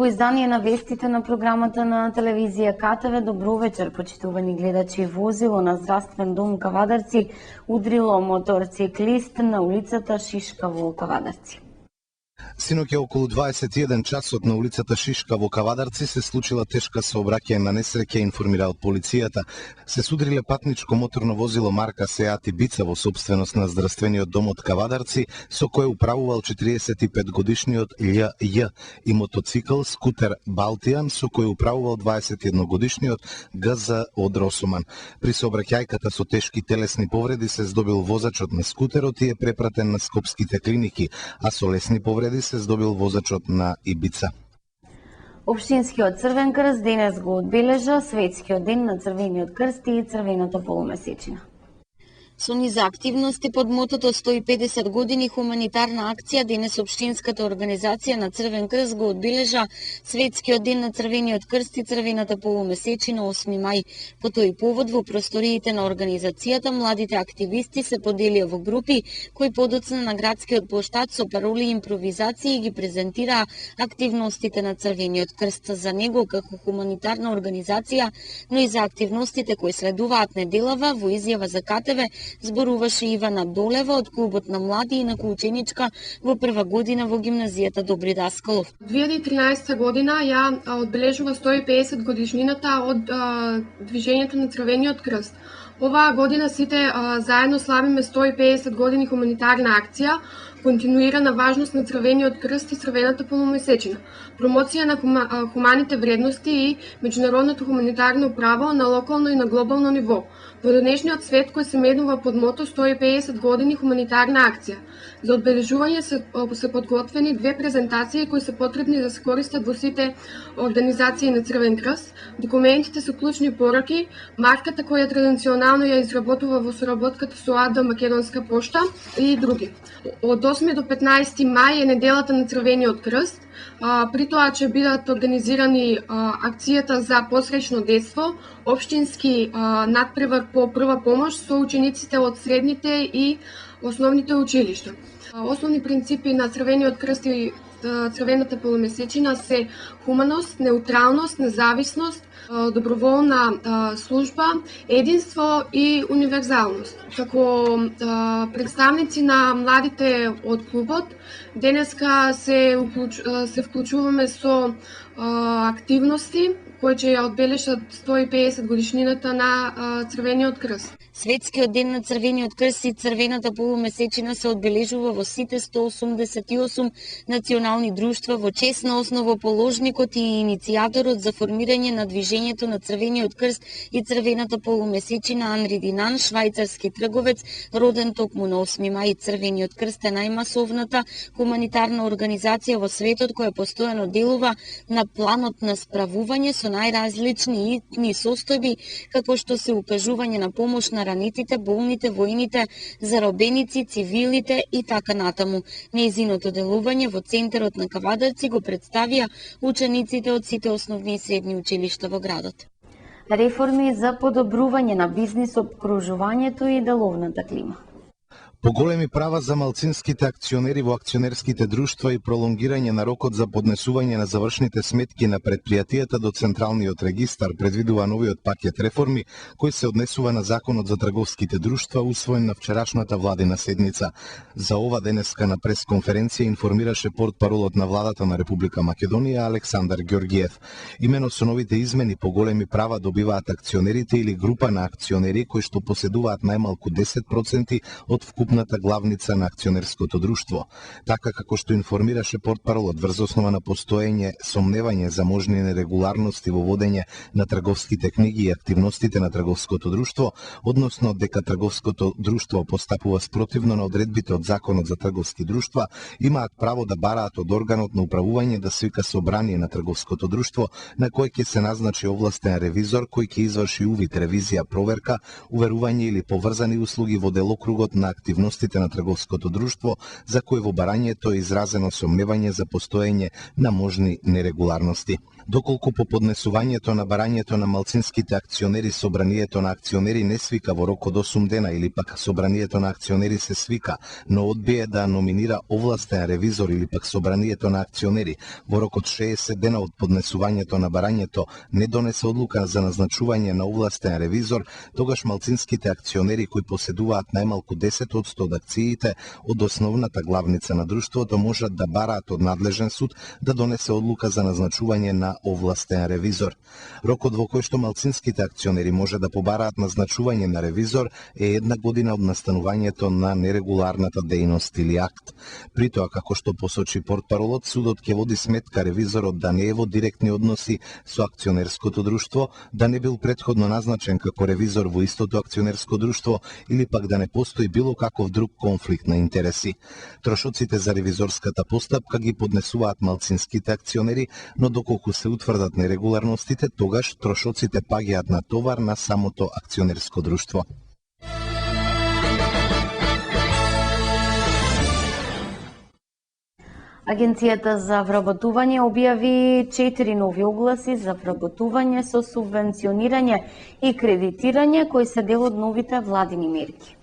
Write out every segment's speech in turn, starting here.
Ново издание на вестите на програмата на телевизија КТВ. Добро вечер, почитувани гледачи. Возило на здравствен дом Кавадарци удрило моторциклист на улицата Шишка во Кавадарци. Синоќа околу 21 часот на улицата Шишка во Кавадарци се случила тешка сообраќајна несреќа, информира од полицијата. Се судриле патничко моторно возило марка Сеат Ибица во собственост на здравствениот дом од Кавадарци, со кое управувал 45 годишниот Л.Ј. и мотоцикл скутер Балтијан, со кој управувал 21 годишниот Г.З. од Росуман. При сообраќајката со тешки телесни повреди се здобил возачот на скутерот и е препратен на скопските клиники, а со лесни повреди се здобил возачот на Ибица. Општинскиот Црвен крст денес го одбележа Светскиот ден на Црвениот крст и Црвената полумесечина. Со низа активности под мотото 150 години хуманитарна акција, денес општинската организација на Црвен крст го одбележа Светскиот ден на Црвениот крст и Црвената полумесечина 8 мај. По тој повод во просториите на организацијата младите активисти се поделија во групи кои подоцна на градскиот плоштад со пароли и импровизации ги презентираа активностите на Црвениот крст. За него како хуманитарна организација, но и за активностите кои следуваат неделава, во изјава за КТВ зборуваше Ивана Долева од клубот на млади и на ученичка во прва година во гимназијата Добри Даскалов. 2013 година ја одбележува 150 годишнината од движењето на Црвениот крст. Оваа година сите заедно славиме 150 години хуманитарна акција, континуирана важност на Црвениот крст и Црвената полумесечина, промоција на хуманите вредности и меѓународното хуманитарно право на локално и на глобално ниво. Во денешниот свет кој се менува под мото 150 години хуманитарна акција. За одбележување се подготвени две презентации кои се потребни да се користат во сите организации на Црвен крст. Документите се клучни пораки, марката која традиционално ја изработува во соработката со АД Македонска пошта и други. Од 8 до 15 мај е неделата на Црвениот крст. При тоа ќе бидат организирани акцијата за посречно детство, општински надпревар по прва помош со учениците од средните и основните училишта. Основни принципи на Црвениот крст и Црвената полумесечина се хуманост, неутралност, независност, доброволна служба, единство и универзалност. Како представници на младите од клубот, денеска се вклучуваме со активности кои ќе ја одбележат 150 годишнината на Црвениот крст. Светскиот ден на Црвениот крст и Црвената полумесечина се одбележува во сите 188 национални друштва во чест на основоположникот и иницијаторот за формирање на движењето на Црвениот крст и Црвената полумесечина Анри Динан, швајцарски трговец, роден токму на 8 мај. Црвениот крст е најмасовната хуманитарна организација во светот која постојано делува на планот на справување со најразлични итни состојби, како што се укажување на помош на ранетите, болните, воините, заробеници, цивилите и така натаму. Нејзиното делување во центарот на Кавадарци го представија учениците од сите основни и средни училишта во градот. Реформи за подобрување на бизнис обкружувањето и деловната клима. Поголеми права за малцинските акционери во акционерските друштва и пролонгирање на рокот за поднесување на завршните сметки на предпријатијата до Централниот регистар предвидува новиот пакет реформи кој се однесува на Законот за трговските друштва усвоен на вчерашната владина седница. За ова денеска на пресконференција информираше портпаролот на владата на Република Македонија Александар Ѓорѓиев. Имено со новите измени поголеми права добиваат акционерите или група на акционери кои што поседуваат најмалку 10% од вкупната главница на акционерското друштво. Така како што информираше портпаролот врз основа на постоење сомневање за можни нерегуларности во водење на трговските книги и активностите на трговското друштво, односно дека трговското друштво постапува спротивно на одредбите од Законот за трговски друштва, имаат право да бараат од органот на управување да свика собрание на трговското друштво, на кој ќе се назначи овластен ревизор кој ќе изврши увид, ревизија, проверка, уверување или поврзани услуги во делокругот на активностите активностите на трговското друштво, за кое во барањето е изразено сомневање за постоење на можни нерегуларности. Доколку по поднесувањето на барањето на малцинските акционери собранието на акционери не свика во рок од 8 дена или пак собранието на акционери се свика, но одбие да номинира овластен ревизор или пак собранието на акционери во рок од 60 дена од поднесувањето на барањето не донесе одлука за назначување на овластен ревизор, тогаш малцинските акционери кои поседуваат најмалку 10% од акциите од основната главница на друштвото можат да бараат од надлежен суд да донесе одлука за назначување на овластен ревизор. Рокот во кој што малцинските акционери може да побараат назначување на ревизор е 1 година од настанувањето на нерегуларната дејност или акт. При тоа, како што посочи портпаролот, судот ќе води сметка ревизорот да не е во директни односи со акционерското друштво, да не бил претходно назначен како ревизор во истото акционерско друштво или пак да не постои било каков друг конфликт на интереси. Трошоците за ревизорската постапка ги поднесуваат малцинските акционери, но доколку се утврдат нерегуларностите, тогаш трошоците паѓаат на товар на самото акционерско друштво. Агенцијата за вработување објави 4 нови огласи за вработување со субвенционирање и кредитирање кои се дел од новите владини мерки.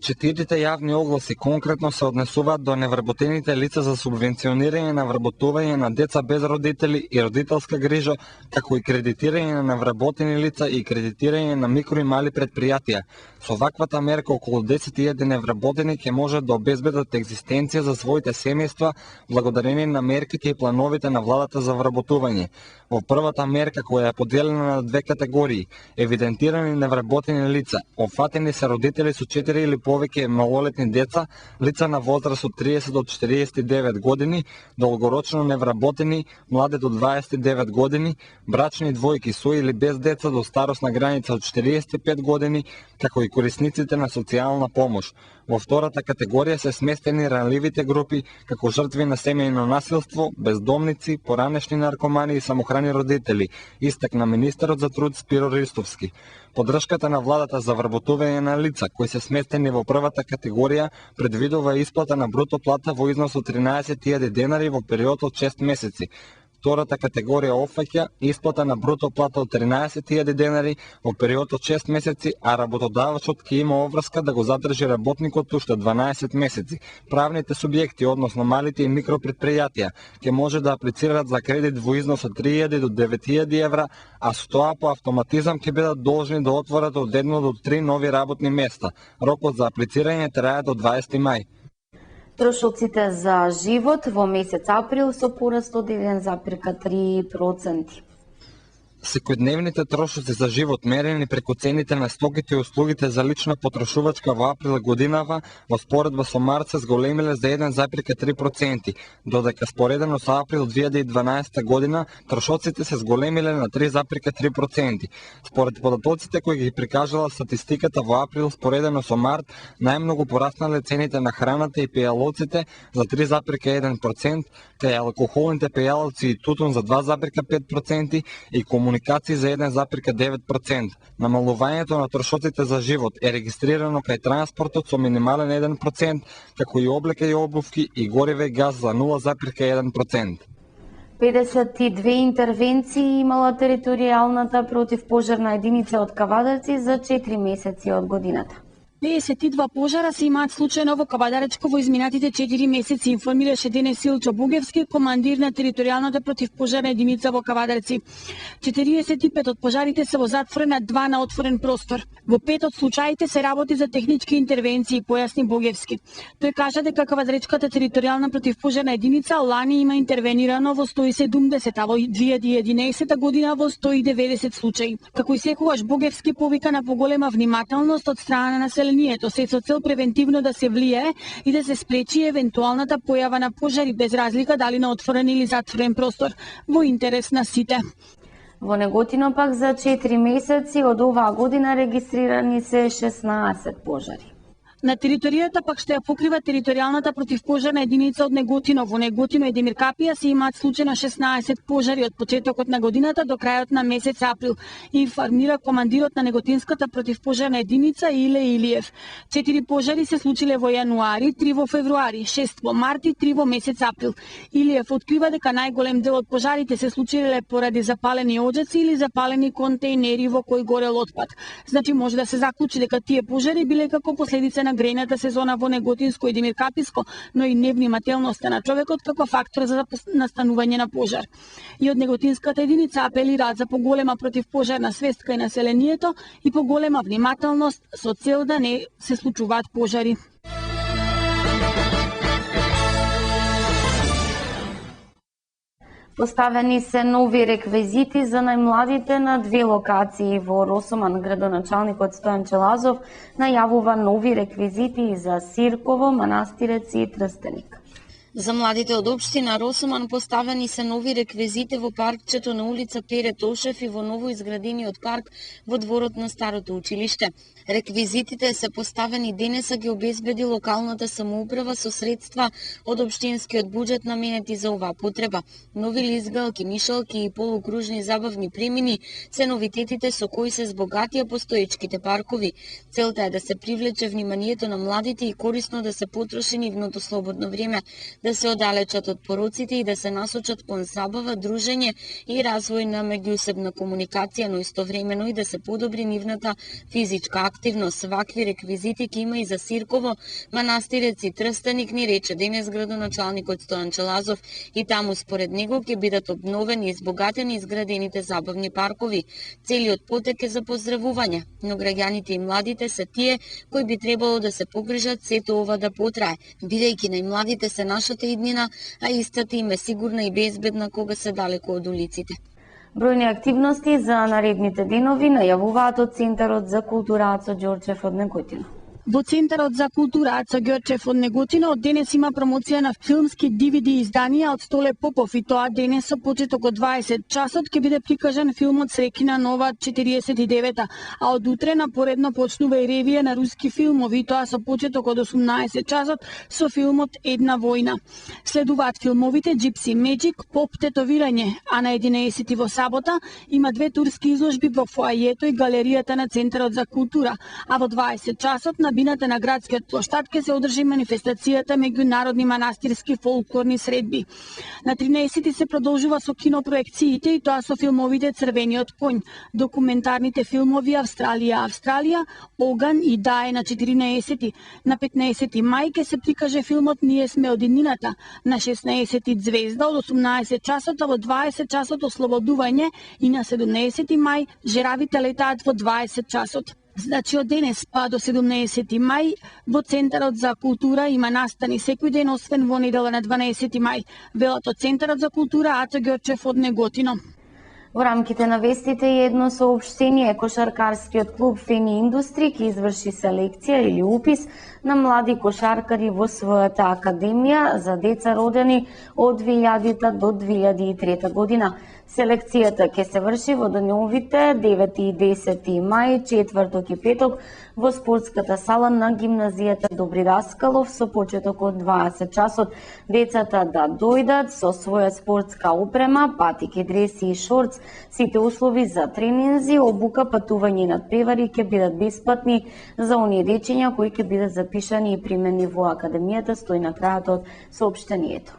4 јавни огласи конкретно се однесуваат до невработените лица за субвенционирање на вработување на деца без родители и родителска грижа, како и кредитирање на невработени лица и кредитирање на микро и мали предпријатија. Со ваквата мерка околу 10.000 невработени ќе можат да обезбедат екзистенција за своите семејства благодарение на мерките и плановите на владата за вработување. Во првата мерка, која е поделена на 2 категории, евидентирани невработени лица, опфатени се родители со 4 или повеќе малолетни деца, лица на возраст од 30 до 49 години, долгорочно невработени, млади до 29 години, брачни двојки со или без деца до старосна граница од 45 години, како и корисниците на социјална помош. Во втората категорија се сместени ранливите групи, како жртви на семејно насилство, бездомници, поранешни наркомани и самохрани родители, истакна министерот за труд Спиро Ристовски. Поддршката на владата за вработување на лица кои се сместени во првата категорија предвидува исплата на бруто плата во износ од 13.000 денари во период од 6 месеци. Втората категорија опфаќа исплата на бруто плата од 13.000 денари во период од 6 месеци, а работодавачот ќе има обврска да го задржи работникот уште 12 месеци. Правните субјекти, односно малите и микропредпријатија, ќе може да аплицираат за кредит во износ од 3.000 до 9.000 евра, а со тоа по автоматизам ќе бидат должни да отворат од 1 до 3 нови работни места. Рокот за аплицирање трае до 20 мај. Трошоците за живот во месец април со пораст од 1,3%. Секојдневните трошоци за живот мерени преку цените на стоките и услугите за лична потрошувачка во април годинава во споредба со март се зголемиле за 1,3%, додека споредено со април 2012 година трошоците се зголемиле на 3,3%. Според податоците кои ги прикажала статистиката во април споредено со март, најмногу пораснале цените на храната и пејалоците за 3,1%, кај алкохолните пејалоци и тутун за 2,5% и комуникации за 1,9%. Намалувањето на трошоците за живот е регистрирано кај транспортот со минимален 1%, како и облека и обувки и гориво и газ за 0,1%. 52 интервенции имала територијалната противпожарна единица од Кавадарци за 4 месеци од годината. 52 пожара се имаат случајно во Кавадаречко во изминатите 4 месеци, информираше Денес Илчо Бугевски, командир на територијалната противпожарна единица во Кавадарци. 45 од пожарите се во затворен, а 2 на отворен простор. Во 5 од случаите се работи за технички интервенции, појасни Бугевски. Тој кажа дека Кавадаречката територијална противпожарна единица лани има интервенирано во 170, а во 2011 година во 190 случаи. Како и секогаш Бугевски повика на поголема внимателност од страна на населението, се со цел превентивно да се влијае и да се спречи евентуалната појава на пожари без разлика дали на отворен или затворен простор, во интерес на сите. Во Неготино пак за 4 месеци од оваа година регистрирани се 16 пожари. На територијата пак што ја покрива територијалната противпожарна единица од Неготино. Во Неготино и Демир Капија се имаат случај на 16 пожари од почетокот на годината до крајот на месец април, информира командирот на Неготинската противпожарна единица Иле Илиев. 4 пожари се случиле во јануари, 3 во февруари, 6 во март и 3 во месец април. Илиев открива дека најголем дел од пожарите се случиле поради запалени оджаци или запалени контејнери во кои горел отпад. Значи може да се заклучи дека тие пожари биле како последица на грејната сезона во Неготинско и Демиркаписко, но и невнимателноста на човекот како фактор за настанување на пожар. И од Неготинската единица апелираат за поголема противпожарна свест кај населението и поголема внимателност со цел да не се случуваат пожари. Поставени се нови реквизити за најмладите на 2 локации во Росоман. Градоначалникот Стојан Челазов најавува нови реквизити и за Сирково, Манастирец и Трстеник. За младите од општина Росоман поставени се нови реквизити во паркчето на улица Пере Тошев и во ново изградениот парк во дворот на старото училиште. Реквизитите се поставени денеса ги обезбеди локалната самоуправа со средства од општинскиот буџет наменети за оваа потреба. Нови лизгалки, мишалки и полукружни забавни премини се новитетите со кои се збогатија постоечките паркови. Целта е да се привлече вниманието на младите и корисно да се потроши нивното слободно време, да се оддалечат од пороците и да се насочат кон забава, дружење и развој на меѓусебна комуникација, но истовремено и да се подобри нивната физичка активност. Вакви реквизити ќе има и за Сирково, Манастирец и Трстеник, ни рече денес градоначалникот Стојан Челазов, и таму според него ќе бидат обновени и избогатени изградените забавни паркови. Целиот потек е за поздравување, но граѓаните и младите се тие кои би требало да се погрижат сето ова да потрае, бидејќи најмладите се нашата иднина, а истата им е сигурна и безбедна кога се далеко од улиците. Бројни активности за наредните денови најавуваат од Центарот за култура Ацо Ѓорчев од Неготино. Во Центарот за култура Ацо Ѓорчев од Неготино од денес има промоција на филмски DVD изданија од Столе Попов, и тоа денес со почеток од 20 часот ќе биде прикажан филмот Срекина нова 49-та, а од утре напоредно почнува и ревија на руски филмови, и тоа со почеток од 18 часот со филмот Една војна. Следуваат филмовите Gypsy Magic, Поп тетовирање, а на 11 во сабота има 2 турски изложби во фоајето и галеријата на Центарот за култура, а во 20 часот на бината на градскиот площад ќе се одржи манифестацијата меѓународни манастирски фолклорни средби. На 13 се продолжува со кинопроекциите, и тоа со филмовите Црвениот коњ, документарните филмови Австралија, Оган и Дае на 14. На 15 мај ќе се прикаже филмот Ние сме од иднината, на 16 Звезда од 18 часот, а во 20 часот Ослободување, и на 17 мај Жеравите летаат во 20 часот. Значи од денес па до 17 мај во Центарот за култура има настани секој ден освен во недела на 12 мај. Велат од Центарот за култура Ацо Ѓорчев од Неготино. Во рамките на вестите и едно соопштение, кошаркарскиот клуб Фени Индустри ќе изврши селекција или упис на млади кошаркари во својата академија за деца родени од 2000 до 2003 година. Селекцијата ќе се врши во деновите 9 и 10 мај, четврток и петок во спортската сала на гимназијата Добри Даскалов со почеток од 20 часот. Децата да дојдат со своја спортска опрема, патики, дреси и шортс. Сите услови за тренинзи, обука, патување и надпревари ќе бидат бесплатни за оние дечиња кои ќе бидат запишани и примени во академијата, стои на крајот од соопштението.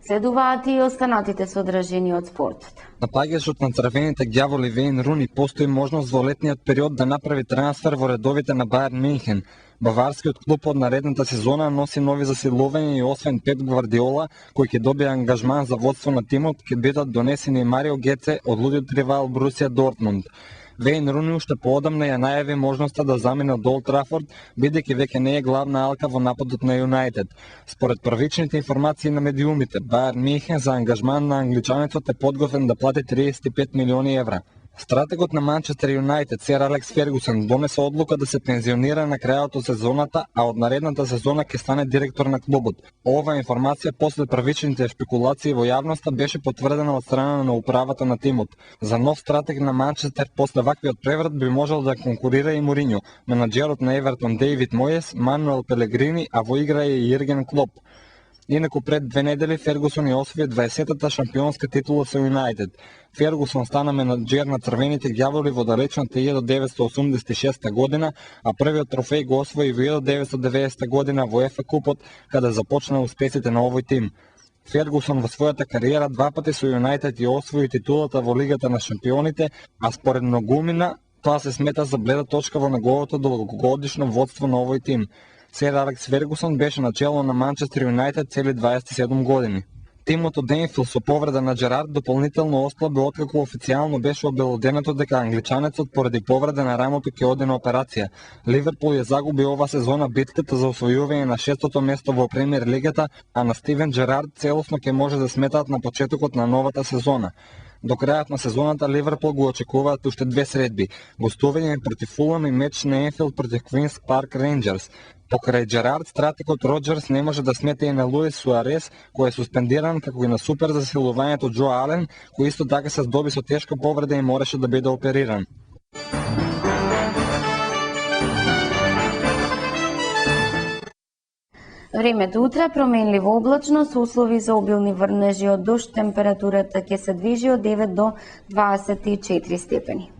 Следуваат и останатите содржини од спортот. На плагажот на црвените ѓаволи Вејн Руни постои можност во летниот период да направи трансфер во редовите на Бајерн Мюнхен. Баварскиот клуб од наредната сезона носи нови засилувања и освен Пеп Гвардиола, кој ќе добие ангажман за водство на тимот, ќе бидат донесени Марио Геце од лудиот ривал Брусија Дортмунд. Вејн Руни уште поодамна ја најави можноста да замине од Олд Трафорд, бидејќи веќе не е главна алка во нападот на Юнајтед. Според првичните информации на медиумите, Бајерн Мюнхен за ангажман на англичанецот е подготвен да плати 35 милиони евра. Стратегот на Манчестер Юнайтед, сер Алекс Фергусон, донесе одлука да се пензионира на крајот од сезоната, а од наредната сезона ќе стане директор на клубот. Оваа информација после првичните шпекулации во јавноста беше потврдена од страна на управата на тимот. За нов стратег на Манчестер после ваквиот преврат би можел да конкурира и Мориньо, менаџерот на Евертон Дейвид Мојес, Мануел Пелегрини, а во игра е и Јерген Клоп. Инаку пред 2 недели Фергусон ја освои 20-та шампионска титула со Юнайтед. Фергусон стана менаџер на црвените ѓаволи во далечната 1986 година, а првиот трофеј го освои во 1990 година во ФА купот, каде започна успесите на овој тим. Фергусон во својата кариера 2 пати со Юнайтед ја освои титулата во Лигата на шампионите, а според многумина тоа се смета за бледа точка во неговото долгогодишно водство на овој тим. Сер Алекс Фергусон беше начело на Манчестер Юнайтед цели 27 години. Тимот од Енфил со повреда на Джерард дополнително ослабе откако официјално беше обелоденето дека англичанецот поради повреда на рамото ќе оде на операција. Ливерпул ја загуби ова сезона битката за освојување на 6-то место во Премиер лигата, а на Стивен Джерард целосно ќе може да сметаат на почетокот на новата сезона. До крајот на сезоната Ливерпул го очекуваат уште 2 средби, гостување против Фулам и меч на Енфилд против Квинс Парк Рейнџерс. Покрај Джерард, стратегот Роџерс не може да смета и на Луис Суарес, кој е суспендиран, како и на супер засилувањето Џо Ален, кој исто така се здоби со тешка повреда и мораше да биде опериран. Времето утре променливо облачно со услови за обилни врнежи од дожд, температурата ќе се движи од 9 до 24 степени.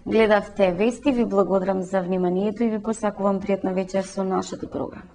Гледавте вести, ви благодарам за вниманието и ви посакувам пријатна вечер со нашата програма.